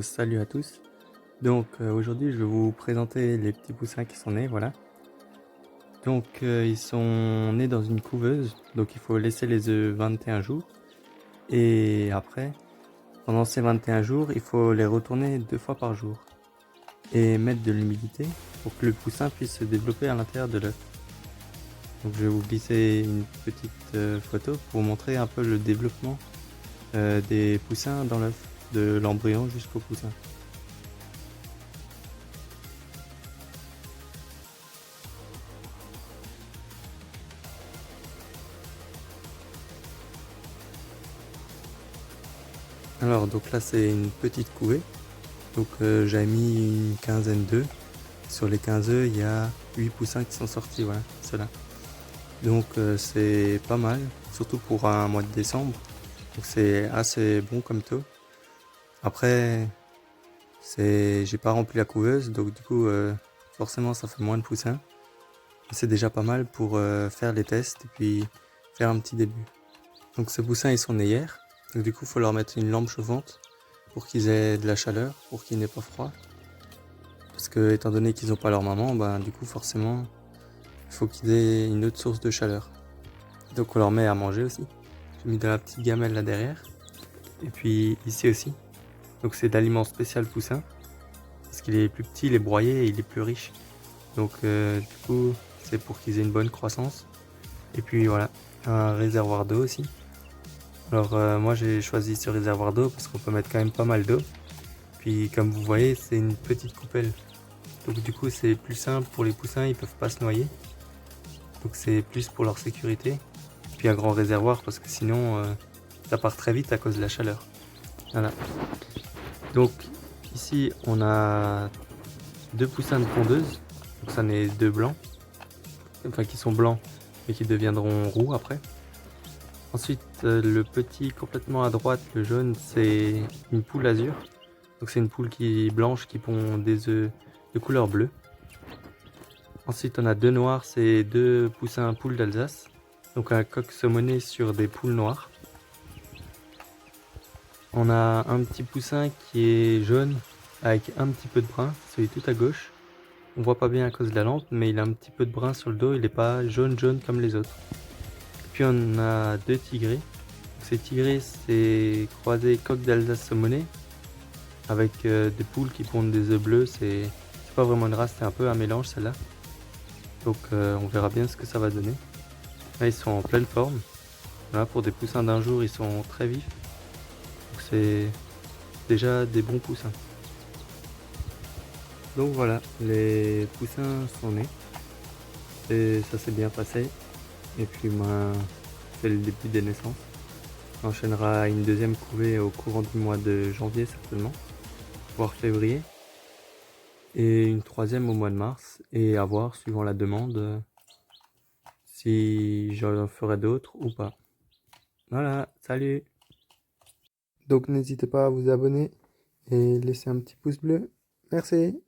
Salut à tous. Aujourd'hui, je vais vous présenter les petits poussins qui sont nés, voilà. Ils sont nés dans une couveuse, donc il faut laisser les œufs 21 jours. Et après, pendant ces 21 jours, il faut les retourner 2 fois par jour et mettre de l'humidité pour que le poussin puisse se développer à l'intérieur de l'œuf. Donc je vais vous glisser une petite photo pour vous montrer un peu le développement des poussins dans l'œuf, de l'embryon jusqu'au poussin. Donc là c'est une petite couvée. J'avais mis une quinzaine d'œufs. Sur les 15 œufs, il y a 8 poussins qui sont sortis, voilà, ceux-là. C'est pas mal, surtout pour un mois de décembre. Donc c'est assez bon comme taux. Après, j'ai pas rempli la couveuse, donc du coup, forcément ça fait moins de poussins. C'est déjà pas mal pour faire les tests et puis faire un petit début. Donc ces poussins ils sont nés hier. Donc du coup, il faut leur mettre une lampe chauffante pour qu'ils aient de la chaleur, pour qu'ils n'aient pas froid. Parce que étant donné qu'ils n'ont pas leur maman, du coup forcément il faut qu'ils aient une autre source de chaleur. Donc on leur met à manger aussi. J'ai mis dans la petite gamelle là derrière. Et puis ici aussi. Donc c'est d'aliment spécial poussin. Parce qu'il est plus petit, il est broyé et il est plus riche. Du coup c'est pour qu'ils aient une bonne croissance. Et puis voilà, un réservoir d'eau aussi. Moi j'ai choisi ce réservoir d'eau parce qu'on peut mettre quand même pas mal d'eau. Puis comme vous voyez c'est une petite coupelle. Donc du coup c'est plus simple pour les poussins, ils peuvent pas se noyer. Donc c'est plus pour leur sécurité. Puis un grand réservoir parce que sinon ça part très vite à cause de la chaleur. Voilà. Donc ici on a deux poussins de pondeuse. Donc ça en est deux blancs. Enfin qui sont blancs mais qui deviendront roux après. Ensuite le petit complètement à droite, le jaune, c'est une poule azur. Donc c'est une poule qui est blanche qui pond des œufs de couleur bleue. Ensuite on a deux noirs, c'est deux poussins poules d'Alsace. Donc un coq saumonné sur des poules noires. On a un petit poussin qui est jaune avec un petit peu de brun, celui tout à gauche. On voit pas bien à cause de la lampe, mais il a un petit peu de brun sur le dos, il n'est pas jaune comme les autres. Puis on a deux tigrés. Ces tigrés, c'est croisé coq d'Alsace saumonné avec des poules qui pondent des œufs bleus. C'est pas vraiment une race, c'est un peu un mélange celle-là. On verra bien ce que ça va donner. Là ils sont en pleine forme. Là pour des poussins d'un jour, ils sont très vifs. Donc c'est déjà des bons poussins. Donc voilà, les poussins sont nés et ça s'est bien passé. Et puis c'est le début des naissances. On enchaînera une deuxième couvée au courant du mois de janvier certainement, voire février. Et une troisième au mois de mars. Et à voir, suivant la demande, si j'en ferai d'autres ou pas. Voilà, salut! Donc n'hésitez pas à vous abonner et laisser un petit pouce bleu. Merci!